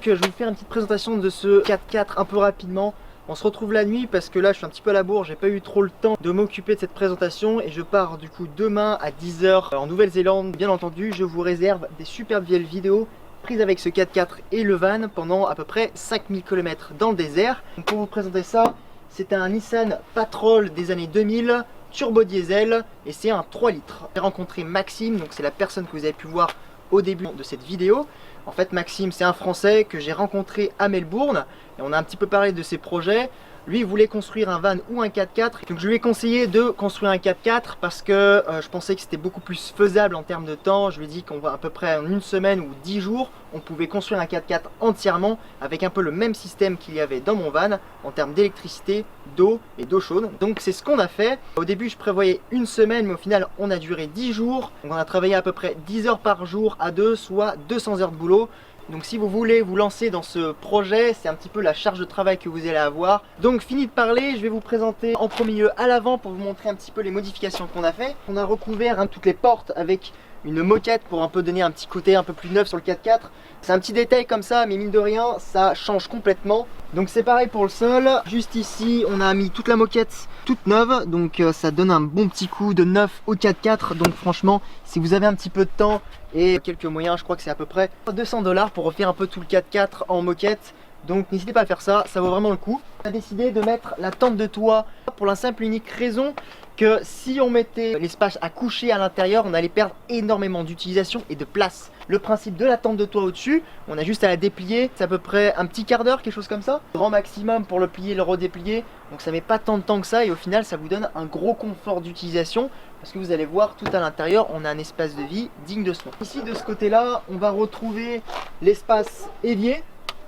Donc je vais vous faire une petite présentation de ce 4x4 un peu rapidement. On se retrouve la nuit parce que là je suis un petit peu à la bourre, j'ai pas eu trop le temps de m'occuper de cette présentation et je pars du coup demain à 10 h en Nouvelle-Zélande. Bien entendu, je vous réserve des superbes vieilles vidéos prises avec ce 4x4 et le van pendant à peu près 5000 km dans le désert. Donc pour vous présenter ça, c'est un Nissan Patrol des années 2000, turbo diesel et c'est un 3 litres. J'ai rencontré Maxime, donc c'est la personne que vous avez pu voir au début de cette vidéo. En fait, Maxime, c'est un Français que j'ai rencontré à Melbourne et on a un petit peu parlé de ses projets. Lui, il voulait construire un van ou un 4x4. Donc je lui ai conseillé de construire un 4x4 parce que je pensais que c'était beaucoup plus faisable en termes de temps. Je lui ai dit qu'on va à peu près en une semaine ou 10 jours, on pouvait construire un 4x4 entièrement avec un peu le même système qu'il y avait dans mon van en termes d'électricité, d'eau et d'eau chaude. Donc c'est ce qu'on a fait. Au début, je prévoyais une semaine, mais au final, on a duré 10 jours. Donc on a travaillé à peu près 10 heures par jour à deux, soit 200 heures de boulot. Donc si vous voulez vous lancer dans ce projet, c'est un petit peu la charge de travail que vous allez avoir. Donc fini de parler, je vais vous présenter en premier lieu à l'avant pour vous montrer un petit peu les modifications qu'on a fait. On a recouvert toutes les portes avec une moquette pour un peu donner un petit côté un peu plus neuf sur le 4x4. C'est un petit détail comme ça, mais mine de rien, ça change complètement. Donc c'est pareil pour le sol. Juste ici, on a mis toute la moquette toute neuve. Donc ça donne un bon petit coup de neuf au 4x4. Donc franchement, si vous avez un petit peu de temps et quelques moyens, je crois que c'est à peu près 200 $ pour refaire un peu tout le 4x4 en moquette. Donc n'hésitez pas à faire ça, ça vaut vraiment le coup. On a décidé de mettre la tente de toit pour la simple et unique raison que si on mettait l'espace à coucher à l'intérieur, on allait perdre énormément d'utilisation et de place. Le principe de la tente de toit au-dessus, on a juste à la déplier, c'est à peu près un petit quart d'heure, quelque chose comme ça. Grand maximum pour le plier, le redéplier, donc ça met pas tant de temps que ça et au final ça vous donne un gros confort d'utilisation parce que vous allez voir tout à l'intérieur, on a un espace de vie digne de ce nom. Ici de ce côté-là, on va retrouver l'espace évier.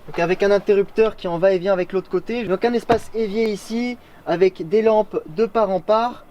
Donc avec un interrupteur qui en va et vient avec l'autre côté. Donc un espace évier ici avec des lampes de part en part.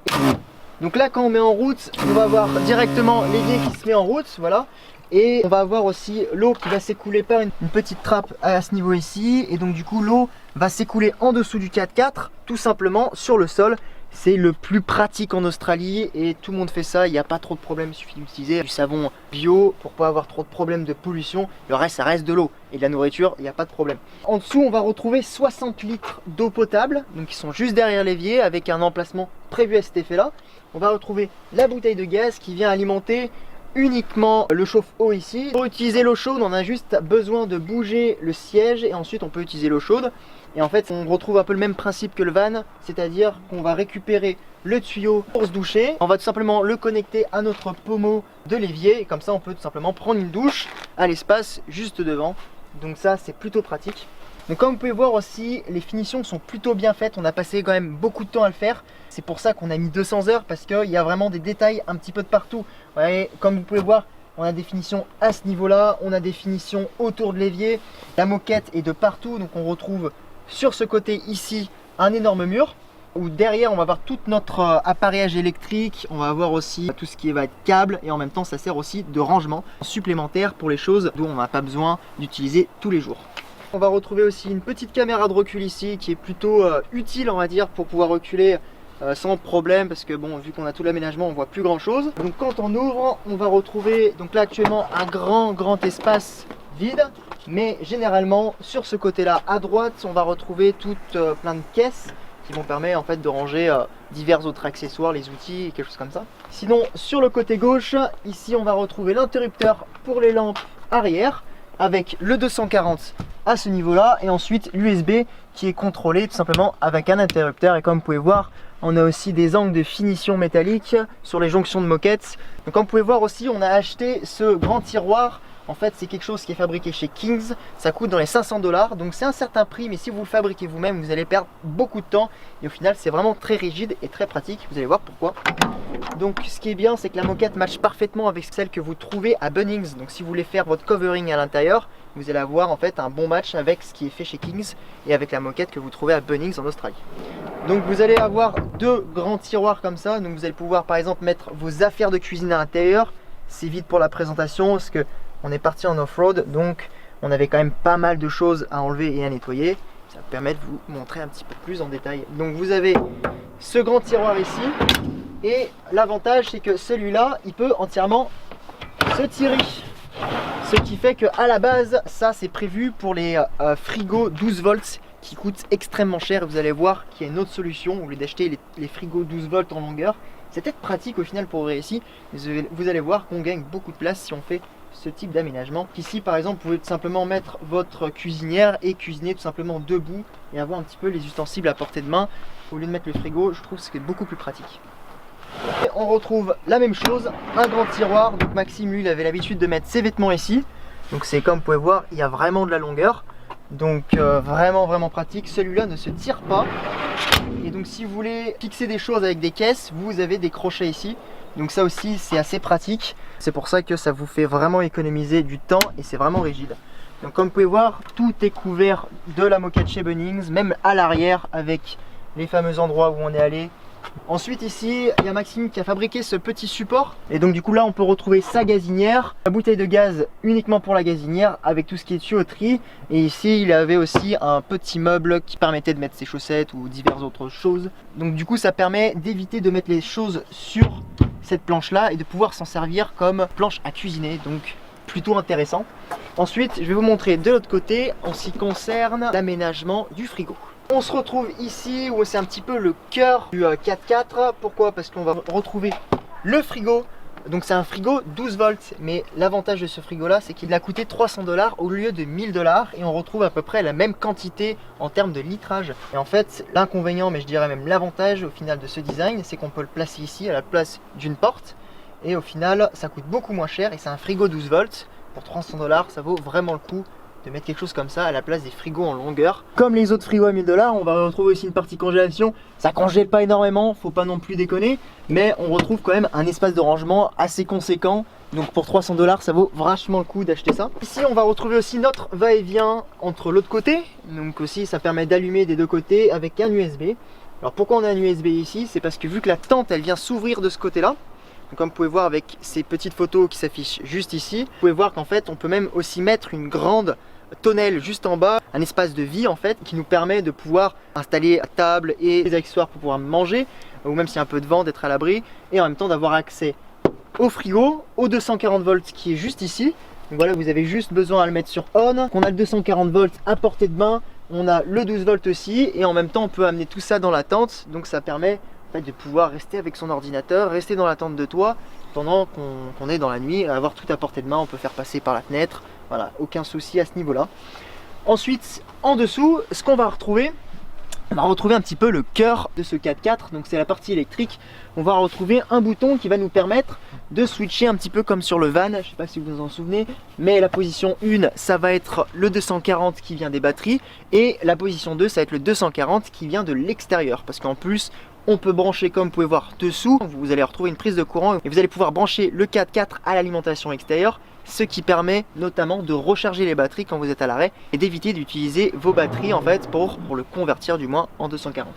Donc là quand on met en route, on va avoir directement l'évier qui se met en route, voilà. Et on va avoir aussi l'eau qui va s'écouler par une petite trappe à ce niveau ici. Et donc du coup l'eau va s'écouler en dessous du 4x4 tout simplement sur le sol. C'est le plus pratique en Australie et tout le monde fait ça, il n'y a pas trop de problème, il suffit d'utiliser du savon bio pour pas avoir trop de problèmes de pollution. Le reste, ça reste de l'eau et de la nourriture, il n'y a pas de problème. En dessous, on va retrouver 60 litres d'eau potable, donc qui sont juste derrière l'évier avec un emplacement prévu à cet effet-là. On va retrouver la bouteille de gaz qui vient alimenter uniquement le chauffe-eau ici. Pour utiliser l'eau chaude, on a juste besoin de bouger le siège et ensuite on peut utiliser l'eau chaude. Et en fait, on retrouve un peu le même principe que le van, c'est-à-dire qu'on va récupérer le tuyau pour se doucher. On va tout simplement le connecter à notre pommeau de l'évier et comme ça, on peut tout simplement prendre une douche à l'espace juste devant. Donc ça, c'est plutôt pratique. Donc comme vous pouvez voir aussi, les finitions sont plutôt bien faites. On a passé quand même beaucoup de temps à le faire. C'est pour ça qu'on a mis 200 heures parce qu'il y a vraiment des détails un petit peu de partout. Ouais, comme vous pouvez voir, on a des finitions à ce niveau-là. On a des finitions autour de l'évier. La moquette est de partout. Donc on retrouve sur ce côté ici un énorme mur. Où derrière on va avoir tout notre appareillage électrique. On va avoir aussi tout ce qui va être câble. Et en même temps ça sert aussi de rangement supplémentaire pour les choses dont on n'a pas besoin d'utiliser tous les jours. On va retrouver aussi une petite caméra de recul ici qui est plutôt utile on va dire pour pouvoir reculer sans problème parce que bon vu qu'on a tout l'aménagement on voit plus grand chose. Donc quand on ouvre on va retrouver donc là actuellement un grand espace vide, mais généralement sur ce côté là à droite on va retrouver toutes plein de caisses qui vont permettre en fait de ranger divers autres accessoires, les outils et quelque chose comme ça. Sinon sur le côté gauche ici on va retrouver l'interrupteur pour les lampes arrière avec le 240 à ce niveau là et ensuite l'USB qui est contrôlé tout simplement avec un interrupteur. Et comme vous pouvez voir on a aussi des angles de finition métallique sur les jonctions de moquette. Donc comme vous pouvez voir aussi on a acheté ce grand tiroir. En fait c'est quelque chose qui est fabriqué chez Kings, ça coûte dans les 500 $, donc c'est un certain prix, mais si vous le fabriquez vous-même vous allez perdre beaucoup de temps et au final c'est vraiment très rigide et très pratique, vous allez voir pourquoi. Donc ce qui est bien c'est que la moquette matche parfaitement avec celle que vous trouvez à Bunnings, donc si vous voulez faire votre covering à l'intérieur vous allez avoir en fait un bon match avec ce qui est fait chez Kings et avec la moquette que vous trouvez à Bunnings en Australie. Donc vous allez avoir deux grands tiroirs comme ça, donc vous allez pouvoir par exemple mettre vos affaires de cuisine à l'intérieur. C'est vite pour la présentation parce que on est parti en off-road, donc on avait quand même pas mal de choses à enlever et à nettoyer. Ça va permettre de vous montrer un petit peu plus en détail. Donc vous avez ce grand tiroir ici, et l'avantage c'est que celui-là, il peut entièrement se tirer. Ce qui fait que à la base, ça c'est prévu pour les frigos 12 volts qui coûtent extrêmement cher. Vous allez voir qu'il y a une autre solution au lieu d'acheter les frigos 12 volts en longueur. C'est peut-être pratique au final pour ouvrir ici, mais vous allez voir qu'on gagne beaucoup de place si on fait ce type d'aménagement. Ici par exemple, vous pouvez tout simplement mettre votre cuisinière et cuisiner tout simplement debout et avoir un petit peu les ustensiles à portée de main au lieu de mettre le frigo. Je trouve que c'est beaucoup plus pratique. Et on retrouve la même chose, un grand tiroir. Donc Maxime lui il avait l'habitude de mettre ses vêtements ici, donc c'est comme vous pouvez voir, il y a vraiment de la longueur, donc vraiment pratique. Celui-là ne se tire pas, et donc si vous voulez fixer des choses avec des caisses, vous avez des crochets ici, donc ça aussi c'est assez pratique. C'est pour ça que ça vous fait vraiment économiser du temps et c'est vraiment rigide. Donc comme vous pouvez voir, tout est couvert de la moquette chez Bunnings, même à l'arrière avec les fameux endroits où on est allé. Ensuite ici, il y a Maxime qui a fabriqué ce petit support. Et donc du coup là on peut retrouver sa gazinière, la bouteille de gaz uniquement pour la gazinière avec tout ce qui est tuyauterie. Et ici il avait aussi un petit meuble qui permettait de mettre ses chaussettes ou diverses autres choses. Donc du coup ça permet d'éviter de mettre les choses sur cette planche là et de pouvoir s'en servir comme planche à cuisiner. Donc plutôt intéressant. Ensuite je vais vous montrer de l'autre côté en ce qui concerne l'aménagement du frigo. On se retrouve ici où c'est un petit peu le cœur du 4x4. Pourquoi? Parce qu'on va retrouver le frigo. Donc c'est un frigo 12 volts, mais l'avantage de ce frigo là c'est qu'il a coûté 300 $ au lieu de 1000 $ et on retrouve à peu près la même quantité en termes de litrage. Et en fait l'inconvénient, mais je dirais même l'avantage au final de ce design, c'est qu'on peut le placer ici à la place d'une porte et au final ça coûte beaucoup moins cher et c'est un frigo 12 volts. Pour 300 $, ça vaut vraiment le coup de mettre quelque chose comme ça à la place des frigos en longueur. Comme les autres frigos à 1000 $, on va retrouver aussi une partie congélation. Ça congèle pas énormément, faut pas non plus déconner, mais on retrouve quand même un espace de rangement assez conséquent. Donc pour 300 $, ça vaut vachement le coup d'acheter ça. Ici on va retrouver aussi notre va-et-vient entre l'autre côté. Donc aussi ça permet d'allumer des deux côtés avec un USB. Alors pourquoi on a un USB ici? C'est parce que vu que la tente elle vient s'ouvrir de ce côté là, comme vous pouvez voir avec ces petites photos qui s'affichent juste ici, vous pouvez voir qu'en fait on peut même aussi mettre une grande tonnelle juste en bas, un espace de vie en fait qui nous permet de pouvoir installer à table et des accessoires pour pouvoir manger, ou même s'il y a un peu de vent d'être à l'abri, et en même temps d'avoir accès au frigo, au 240 volts qui est juste ici. Donc voilà, vous avez juste besoin à le mettre sur on. On a le 240 volts à portée de main, on a le 12 volts aussi, et en même temps on peut amener tout ça dans la tente, donc ça permet en fait de pouvoir rester avec son ordinateur, rester dans la tente de toit pendant qu'on est dans la nuit, avoir tout à portée de main. On peut faire passer par la fenêtre, voilà, aucun souci à ce niveau là. Ensuite en dessous, ce qu'on va retrouver, on va retrouver un petit peu le cœur de ce 4x4, donc c'est la partie électrique. On va retrouver un bouton qui va nous permettre de switcher un petit peu comme sur le van, je sais pas si vous vous en souvenez, mais la position 1 ça va être le 240 qui vient des batteries et la position 2 ça va être le 240 qui vient de l'extérieur, parce qu'en plus on peut brancher, comme vous pouvez voir dessous, vous allez retrouver une prise de courant et vous allez pouvoir brancher le 4x4 à l'alimentation extérieure, ce qui permet notamment de recharger les batteries quand vous êtes à l'arrêt et d'éviter d'utiliser vos batteries en fait pour le convertir du moins en 240.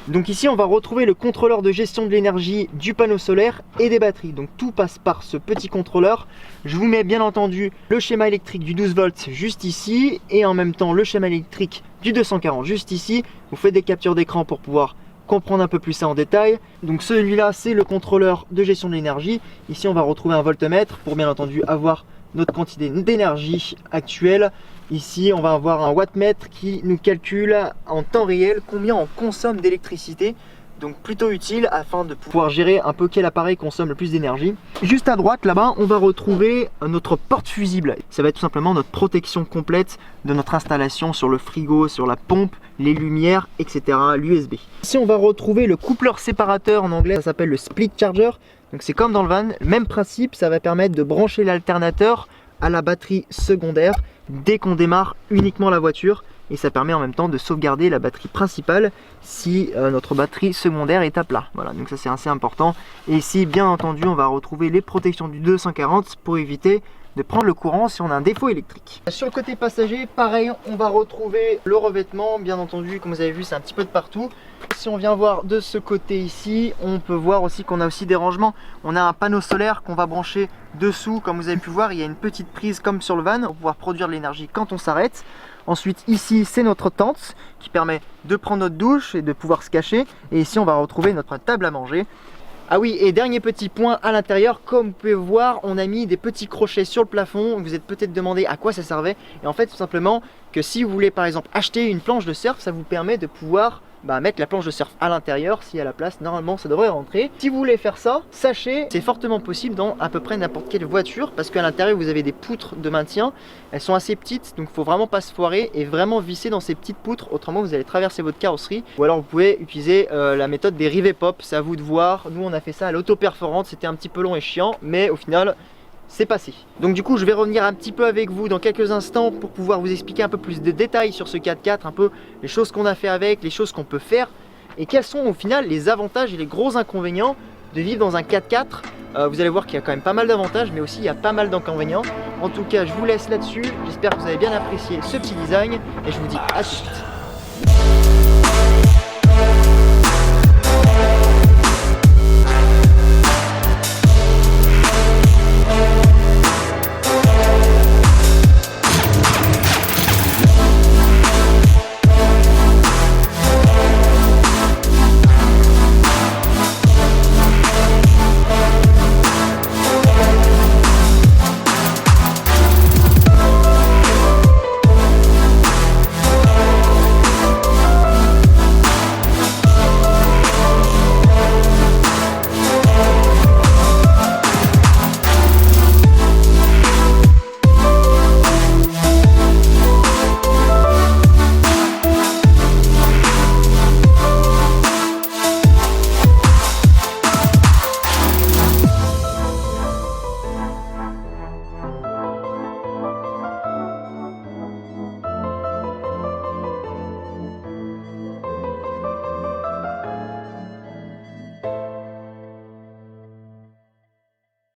Donc ici on va retrouver le contrôleur de gestion de l'énergie du panneau solaire et des batteries. Donc tout passe par ce petit contrôleur. Je vous mets bien entendu le schéma électrique du 12 volts juste ici et en même temps le schéma électrique du 240 juste ici. Vous faites des captures d'écran pour pouvoir comprendre un peu plus ça en détail. Donc celui-là c'est le contrôleur de gestion de l'énergie. Ici on va retrouver un voltmètre pour bien entendu avoir notre quantité d'énergie actuelle. Ici on va avoir un wattmètre qui nous calcule en temps réel combien on consomme d'électricité, donc plutôt utile afin de pouvoir gérer un peu quel appareil consomme le plus d'énergie. Juste à droite là-bas on va retrouver notre porte fusible. Ça va être tout simplement notre protection complète de notre installation sur le frigo, sur la pompe, les lumières, etc. l'USB. Ici on va retrouver le coupleur séparateur, en anglais ça s'appelle le split charger. Donc c'est comme dans le van, même principe, ça va permettre de brancher l'alternateur à la batterie secondaire dès qu'on démarre uniquement la voiture, et ça permet en même temps de sauvegarder la batterie principale si notre batterie secondaire est à plat. Voilà, donc ça c'est assez important. Et ici bien entendu on va retrouver les protections du 240 pour éviter de prendre le courant si on a un défaut électrique. Sur le côté passager, pareil, on va retrouver le revêtement, bien entendu, comme vous avez vu, c'est un petit peu de partout. Si on vient voir de ce côté ici, on peut voir aussi qu'on a aussi des rangements. On a un panneau solaire qu'on va brancher dessous, comme vous avez pu voir, il y a une petite prise comme sur le van pour pouvoir produire de l'énergie quand on s'arrête. Ensuite ici c'est notre tente qui permet de prendre notre douche et de pouvoir se cacher. Et ici on va retrouver notre table à manger. Ah oui, et dernier petit point à l'intérieur, comme vous pouvez voir, on a mis des petits crochets sur le plafond. Vous êtes peut-être demandé à quoi ça servait. Et en fait, tout simplement que si vous voulez par exemple acheter une planche de surf, ça vous permet de pouvoir mettre la planche de surf à l'intérieur. Si à la place, normalement ça devrait rentrer. Si vous voulez faire ça, sachez, c'est fortement possible dans à peu près n'importe quelle voiture, parce qu'à l'intérieur vous avez des poutres de maintien. Elles sont assez petites, donc il faut vraiment pas se foirer et vraiment visser dans ces petites poutres, autrement vous allez traverser votre carrosserie. Ou alors vous pouvez utiliser la méthode des rivets pop, c'est à vous de voir. Nous on a fait ça à l'auto-perforante, c'était un petit peu long et chiant, mais au final c'est passé. Donc du coup je vais revenir un petit peu avec vous dans quelques instants pour pouvoir vous expliquer un peu plus de détails sur ce 4x4, un peu les choses qu'on a fait avec, les choses qu'on peut faire et quels sont au final les avantages et les gros inconvénients de vivre dans un 4x4. Vous allez voir qu'il y a quand même pas mal d'avantages, mais aussi il y a pas mal d'inconvénients. En tout cas je vous laisse là-dessus, j'espère que vous avez bien apprécié ce petit design et je vous dis à tout de suite.